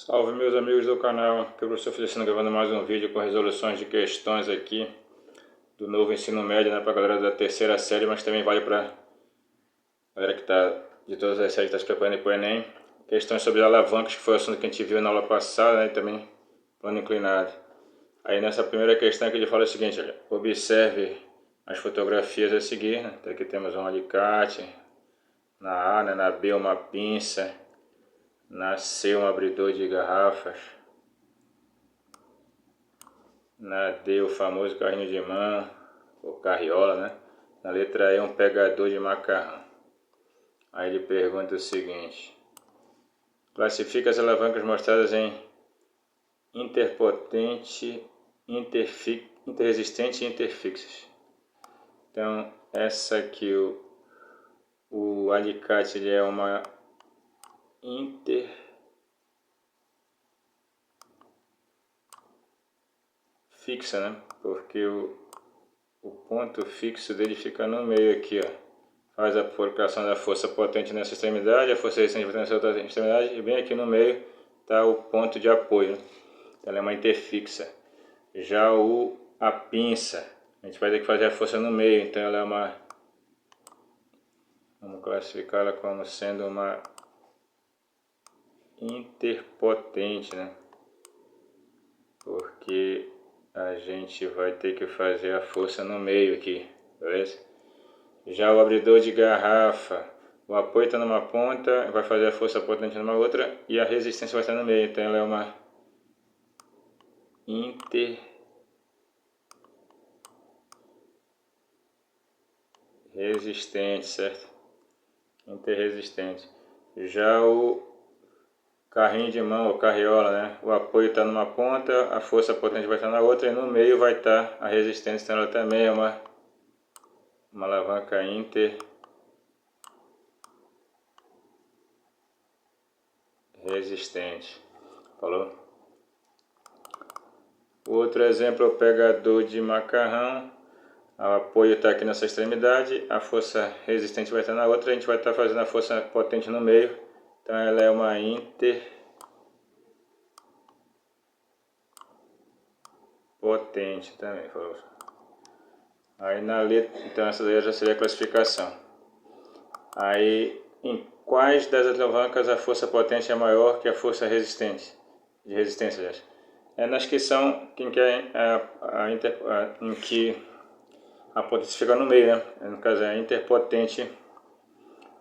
Salve meus amigos do canal, aqui é o professor Feliciano gravando mais um vídeo com resoluções de questões aqui do novo ensino médio, né, para a galera da terceira série, mas também vale para a galera que está de todas as séries que está se preparando para o Enem. Questões sobre alavancas, que foi o assunto que a gente viu na aula passada, né, e também plano inclinado. Aí nessa primeira questão que ele fala o seguinte, olha, observe as fotografias a seguir, né? Então aqui temos um alicate, na A, né, na B uma pinça, na C um abridor de garrafas, na D o famoso carrinho de mão, ou carriola, né? Na letra E um pegador de macarrão. Aí ele pergunta o seguinte: classifica as alavancas mostradas em interpotente, interresistente e interfixas. Então essa aqui, o alicate, ele é uma interfixa, né? Porque o ponto fixo dele fica no meio aqui, ó. Faz a aplicação da força potente nessa extremidade, a força resistente nessa outra extremidade, e bem aqui no meio está o ponto de apoio. Então ela é uma interfixa. Já a pinça, a gente vai ter que fazer a força no meio, então ela é uma... Vamos classificá-la como sendo uma interpotente, né? Porque a gente vai ter que fazer a força no meio aqui, beleza? Já o abridor de garrafa, o apoio está numa ponta, vai fazer a força potente numa outra e a resistência vai estar no meio. Então ela é uma interresistente, certo? Interresistente. Já o carrinho de mão, ou carriola, né? O apoio está numa ponta, a força potente vai estar na outra e no meio vai estar a resistência. Então ela também é uma alavanca interresistente. Falou? O outro exemplo é o pegador de macarrão. O apoio está aqui nessa extremidade, a força resistente vai estar na outra, a gente vai estar fazendo a força potente no meio. Então ela é uma interpotente também. Falou? Aí na letra, então essa daí já seria a classificação. Aí em quais das alavancas a força potente é maior que a força resistente? De resistência, gente. É nas que são em que a potência fica no meio, né? No caso a interpotente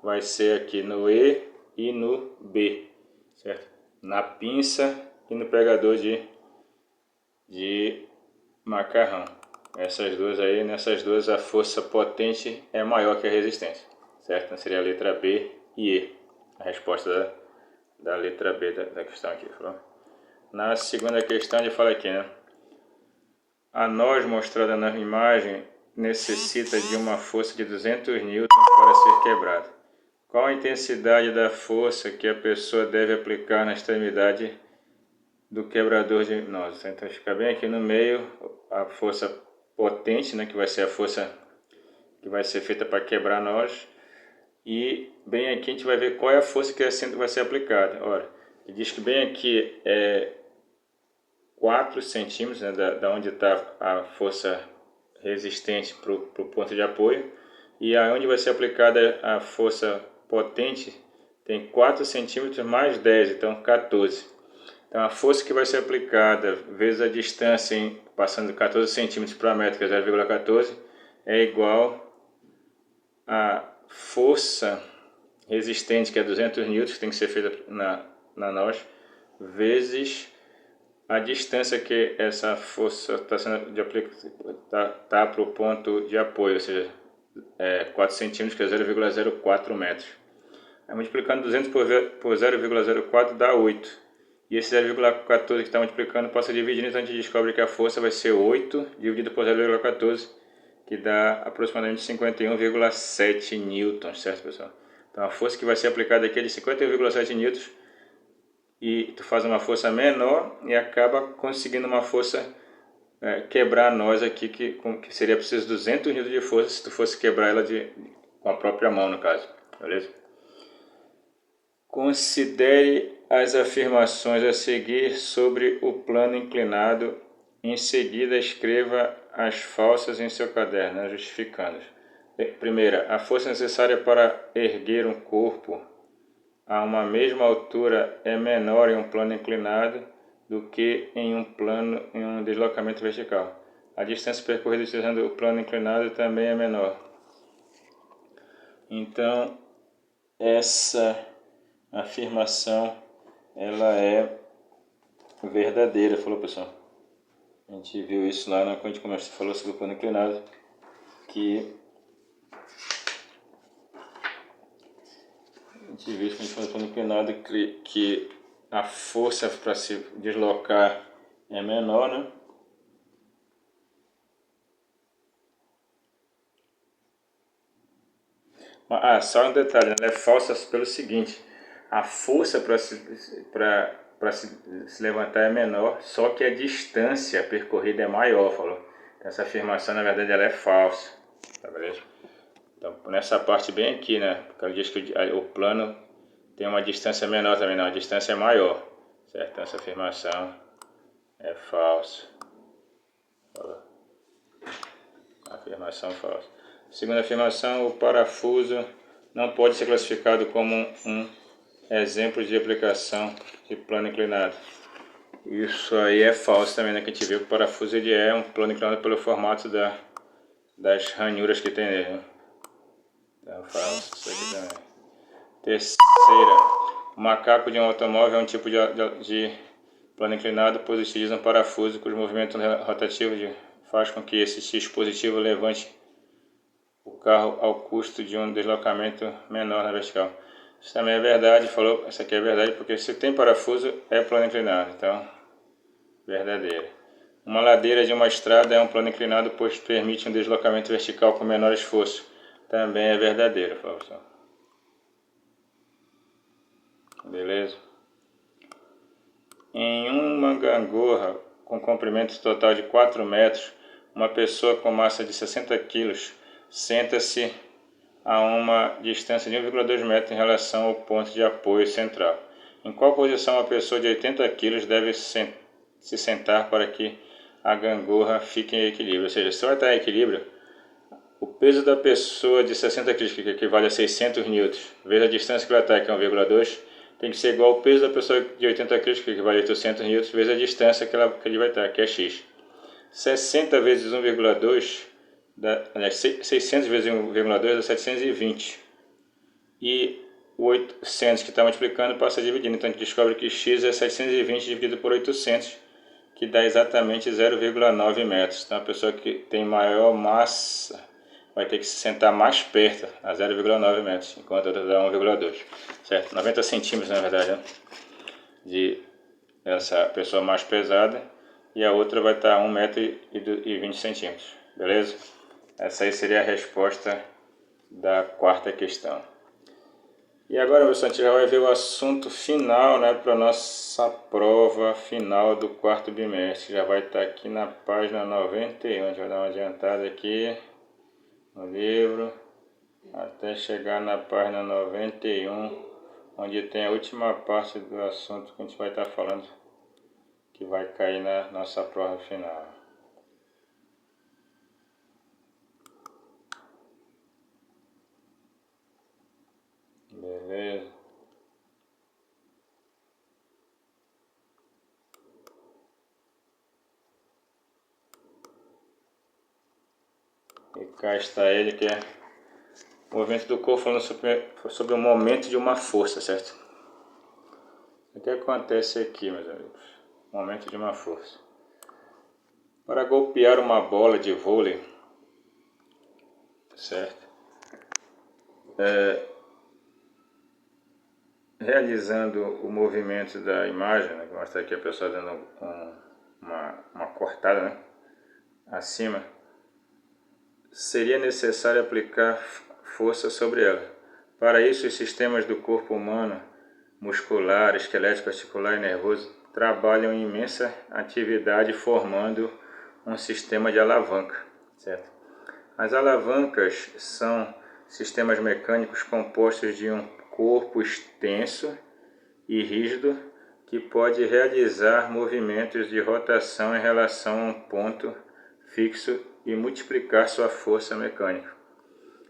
vai ser aqui no E e no B, certo? Na pinça e no pegador de macarrão. Essas duas aí, nessas duas a força potente é maior que a resistência, certo? Então seria a letra B e E, a resposta da letra B da questão aqui. Falou? Na segunda questão ele fala aqui, né? A nós mostrada na imagem necessita de uma força de 200 N para ser quebrada. Qual a intensidade da força que a pessoa deve aplicar na extremidade do quebrador de nós? Então fica bem aqui no meio a força potente, né, que vai ser a força que vai ser feita para quebrar nós. E bem aqui a gente vai ver qual é a força que vai ser aplicada. Olha, ele diz que bem aqui é 4 centímetros, né, da onde está a força resistente para o ponto de apoio, e aonde vai ser aplicada a força potente tem 4 centímetros mais 10, então 14. Então a força que vai ser aplicada vezes a distância passando de 14 centímetros para metro, que é 0,14, é igual a força resistente, que é 200 newtons, que tem que ser feita na nós, vezes a distância que essa força está sendo de tá para o ponto de apoio, ou seja, 4 centímetros, que é 0,04 metros. Aí, multiplicando 200 por 0,04 dá 8. E esse 0,14 que está multiplicando passa dividindo, então a gente descobre que a força vai ser 8 dividido por 0,14, que dá aproximadamente 51,7 newtons, certo, pessoal? Então a força que vai ser aplicada aqui é de 51,7 newtons, e tu faz uma força menor e acaba conseguindo uma força quebrar nós aqui, que seria preciso 200 newtons de força se tu fosse quebrar ela com a própria mão, no caso, beleza? Considere as afirmações a seguir sobre o plano inclinado. Em seguida, escreva as falsas em seu caderno, né, justificando. Primeira, a força necessária para erguer um corpo a uma mesma altura é menor em um plano inclinado do que em um deslocamento vertical. A distância percorrida utilizando o plano inclinado também é menor. Então, essa afirmação ela é verdadeira, falou pessoal. A gente viu isso lá quando a gente falou sobre o plano inclinado, que a gente viu quando a gente falou do plano inclinado que a força para se deslocar é menor, né? Só um detalhe, ela é falsa pelo seguinte: a força para se levantar é menor, só que a distância percorrida é maior, falou. Essa afirmação, na verdade, ela é falsa, tá beleza? Então, nessa parte bem aqui, né, porque ela diz que o plano tem uma distância menor também, não, a distância é maior, certo? Então, essa afirmação é falsa. Falou. Afirmação falsa. Segunda afirmação, o parafuso não pode ser classificado como um exemplo de aplicação de plano inclinado. Isso aí é falso também, né? Que a gente viu que o parafuso ele é um plano inclinado pelo formato das ranhuras que tem nele. Né? Então, falso isso aqui também. Terceira, o macaco de um automóvel é um tipo de plano inclinado, pois utiliza um parafuso cujo movimento rotativo faz com que esse dispositivo levante o carro ao custo de um deslocamento menor na vertical. Isso também é verdade, falou, isso aqui é verdade, porque se tem parafuso é plano inclinado, então, verdadeiro. Uma ladeira de uma estrada é um plano inclinado, pois permite um deslocamento vertical com menor esforço. Também é verdadeiro, falou. Beleza? Em uma gangorra com comprimento total de 4 metros, uma pessoa com massa de 60 kg senta-se a uma distância de 1,2 metros em relação ao ponto de apoio central. Em qual posição a pessoa de 80 kg deve se sentar para que a gangorra fique em equilíbrio? Ou seja, se ela está em equilíbrio, o peso da pessoa de 60 kg, que equivale a 600 N, vezes a distância que ela está, que é 1,2, tem que ser igual ao peso da pessoa de 80 kg, que equivale a 800 N, vezes a distância que ele vai estar, que é X. 60 vezes 1,2, 600 vezes 1,2 dá 720. E o 800 que está multiplicando passa dividindo. Então a gente descobre que X é 720 dividido por 800, que dá exatamente 0,9 metros. Então a pessoa que tem maior massa vai ter que se sentar mais perto, a 0,9 metros, enquanto a outra dá 1,2. Certo? 90 centímetros, na verdade, né? De essa pessoa mais pesada, e a outra vai estar a 1,20 m, beleza? Essa aí seria a resposta da quarta questão. E agora, pessoal, a gente já vai ver o assunto final, né, para a nossa prova final do quarto bimestre. Já vai estar aqui na página 91, a gente vai dar uma adiantada aqui no livro, até chegar na página 91, onde tem a última parte do assunto que a gente vai estar falando, que vai cair na nossa prova final. Beleza? E cá está ele, que é o movimento do corpo, falando sobre o momento de uma força, certo? O que acontece aqui, meus amigos? Momento de uma força. Para golpear uma bola de vôlei, certo? Realizando o movimento da imagem, né, que mostra aqui a pessoa dando uma cortada, né, acima, seria necessário aplicar força sobre ela. Para isso, os sistemas do corpo humano, muscular, esquelético, articular e nervoso, trabalham em imensa atividade formando um sistema de alavanca, certo? As alavancas são sistemas mecânicos compostos de um corpo extenso e rígido que pode realizar movimentos de rotação em relação a um ponto fixo e multiplicar sua força mecânica.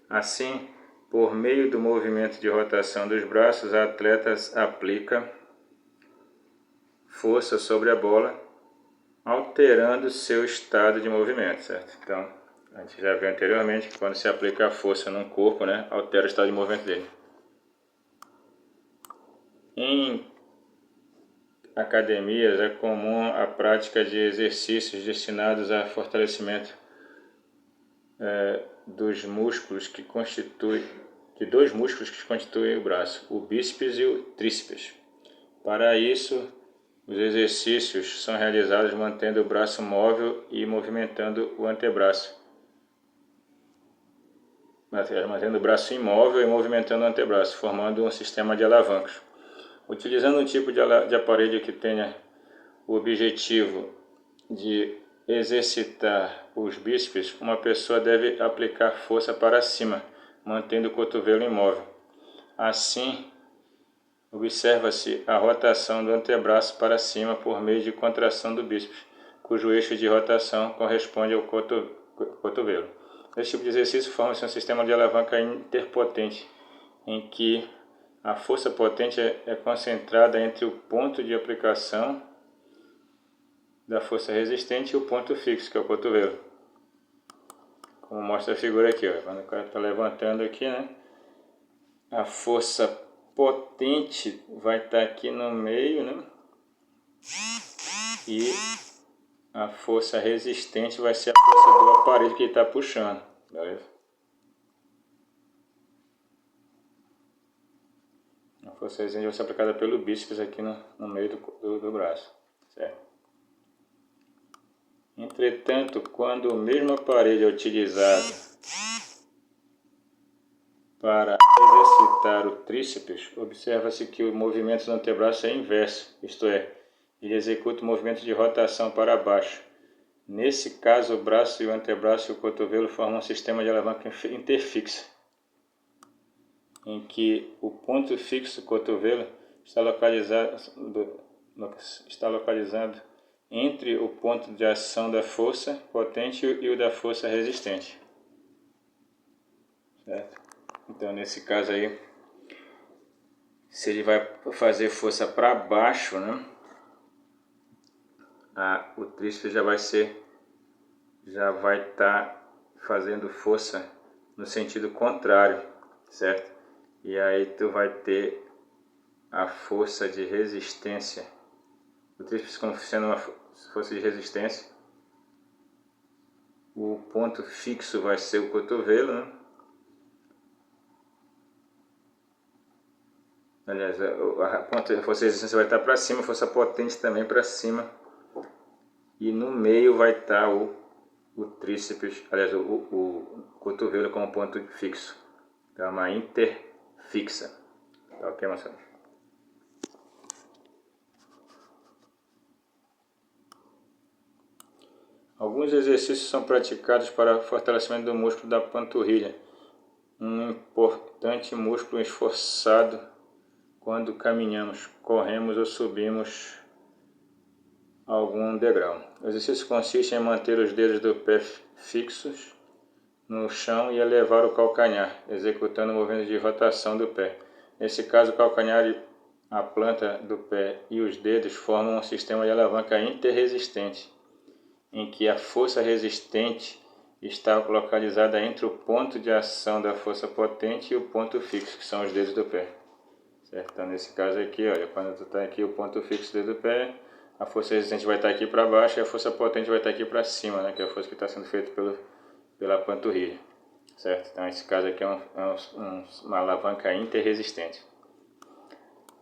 Assim, por meio do movimento de rotação dos braços, a atleta aplica força sobre a bola, alterando seu estado de movimento, certo? Então, a gente já viu anteriormente que quando se aplica a força num corpo, né, altera o estado de movimento dele. Em academias é comum a prática de exercícios destinados a fortalecimento dos músculos que constituem, de dois músculos que constituem o braço, o bíceps e o tríceps. Para isso, os exercícios são realizados mantendo o braço móvel e movimentando o antebraço. Mantendo o braço imóvel e movimentando o antebraço, formando um sistema de alavancas. Utilizando um tipo de aparelho que tenha o objetivo de exercitar os bíceps, uma pessoa deve aplicar força para cima, mantendo o cotovelo imóvel. Assim, observa-se a rotação do antebraço para cima por meio de contração do bíceps, cujo eixo de rotação corresponde ao cotovelo. Esse tipo de exercício forma-se um sistema de alavanca interpotente, em que a força potente é concentrada entre o ponto de aplicação da força resistente e o ponto fixo, que é o cotovelo. Como mostra a figura aqui, ó. Quando o cara está levantando aqui, né? A força potente vai estar aqui no meio, né? E a força resistente vai ser a força do aparelho que ele está puxando, beleza? A força resistente vai ser aplicada pelo bíceps aqui no meio do braço, certo? Entretanto, quando o mesmo aparelho é utilizado para exercitar o tríceps, observa-se que o movimento do antebraço é inverso, isto é, ele executa o movimento de rotação para baixo. Nesse caso, o braço e o antebraço e o cotovelo formam um sistema de alavanca interfixa, em que o ponto fixo do cotovelo está localizado entre o ponto de ação da força potente e o da força resistente, certo? Então, nesse caso aí, se ele vai fazer força para baixo, né, o tríceps já vai estar fazendo força no sentido contrário, certo? E aí tu vai ter a força de resistência. O tríceps como sendo uma força de resistência. O ponto fixo vai ser o cotovelo, né? Aliás, a força de resistência vai estar para cima, a força potente também para cima. E no meio vai estar o tríceps, aliás, o cotovelo como ponto fixo. Então é uma interfixa. Tá ok, moçada? Alguns exercícios são praticados para fortalecimento do músculo da panturrilha, um importante músculo esforçado quando caminhamos, corremos ou subimos algum degrau. O exercício consiste em manter os dedos do pé fixos no chão e elevar o calcanhar, executando o movimento de rotação do pé. Nesse caso, o calcanhar, a planta do pé e os dedos formam um sistema de alavanca interresistente, em que a força resistente está localizada entre o ponto de ação da força potente e o ponto fixo, que são os dedos do pé. Certo? Então, nesse caso aqui, olha, quando tu está aqui, o ponto fixo do dedo do pé, a força resistente vai estar aqui para baixo e a força potente vai estar aqui para cima, né? Que é a força que está sendo feita pela panturrilha. Certo? Então, esse caso aqui é uma alavanca interresistente.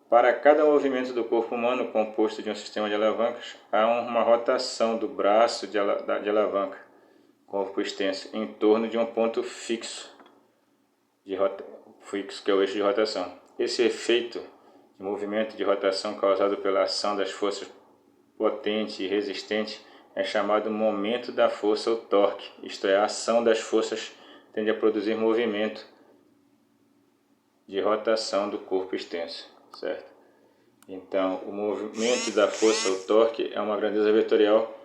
Para cada movimento do corpo humano composto de um sistema de alavancas, há uma rotação do braço de alavanca, corpo extenso, em torno de um ponto fixo, que é o eixo de rotação. Esse efeito de movimento de rotação causado pela ação das forças potente e resistente é chamado momento da força ou torque, isto é, a ação das forças tende a produzir movimento de rotação do corpo extenso, certo? Então, o movimento da força, o torque, é uma grandeza vetorial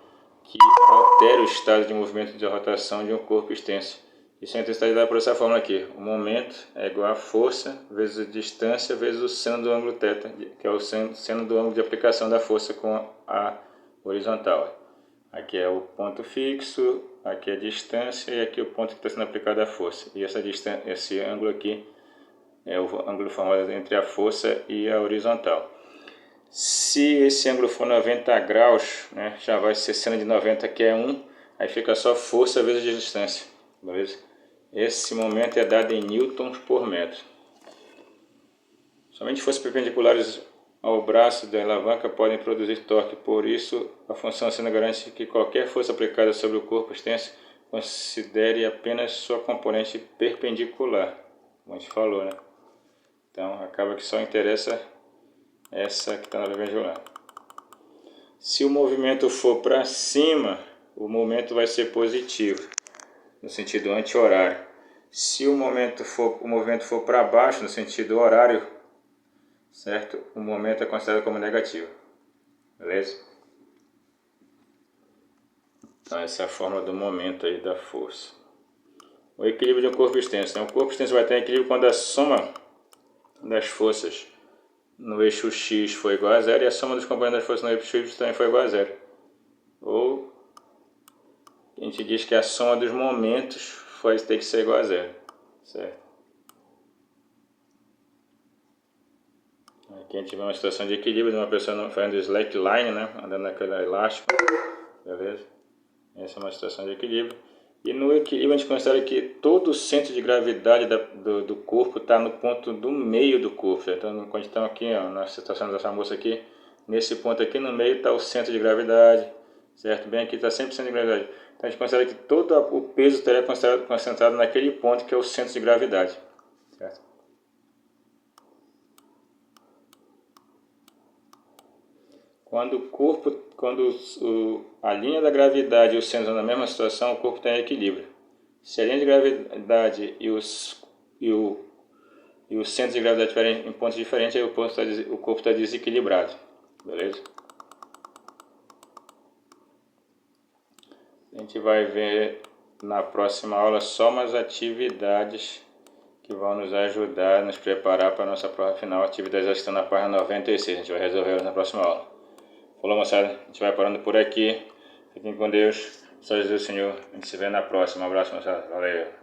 que altera o estado de movimento de rotação de um corpo extenso. Isso é a intensidade dada por essa fórmula aqui. O momento é igual a força vezes a distância vezes o seno do ângulo θ, que é o seno do ângulo de aplicação da força com a horizontal. Aqui é o ponto fixo, aqui é a distância e aqui é o ponto que está sendo aplicada a força. E esse ângulo aqui é o ângulo formado entre a força e a horizontal. Se esse ângulo for 90 graus, né, já vai ser seno de 90, que é 1, aí fica só força vezes distância, beleza? Esse momento é dado em newtons por metro. Somente forças perpendiculares ao braço da alavanca podem produzir torque, por isso a função seno garante que qualquer força aplicada sobre o corpo extenso considere apenas sua componente perpendicular, como a gente falou, né? Então acaba que só interessa essa que está na perpendicular. Se o movimento for para cima, o momento vai ser positivo, no sentido anti-horário. Se o movimento for para baixo, no sentido horário, certo? O momento é considerado como negativo, beleza? Então essa é a fórmula do momento aí da força. O equilíbrio de um corpo extenso. Então, o corpo extenso vai ter equilíbrio quando a soma das forças no eixo X for igual a zero e a soma dos componentes das forças no eixo Y também for igual a zero. Ou a gente diz que a soma dos momentos vai ter que ser igual a zero, certo? Aqui a gente vê uma situação de equilíbrio de uma pessoa fazendo slackline, né? Andando naquele elástico, beleza? Essa é uma situação de equilíbrio. E no equilíbrio a gente considera que todo o centro de gravidade do corpo está no ponto do meio do corpo. Certo? Então quando estamos aqui, ó, na situação dessa moça aqui, nesse ponto aqui no meio está o centro de gravidade, certo? Bem aqui está 100% de gravidade. Então a gente considera que todo o peso estaria concentrado naquele ponto que é o centro de gravidade, certo? Quando a linha da gravidade e o centro estão na mesma situação, o corpo está em equilíbrio. Se a linha de gravidade e o centro de gravidade estiverem em pontos diferentes, aí o corpo está desequilibrado, beleza? A gente vai ver na próxima aula só umas atividades que vão nos ajudar a nos preparar para a nossa prova final. Atividades que estão na página 96, a gente vai resolver elas na próxima aula. Falou, moçada, a gente vai parando por aqui. Fiquem com Deus. Só Jesus, Senhor. A gente se vê na próxima. Um abraço, moçada. Valeu.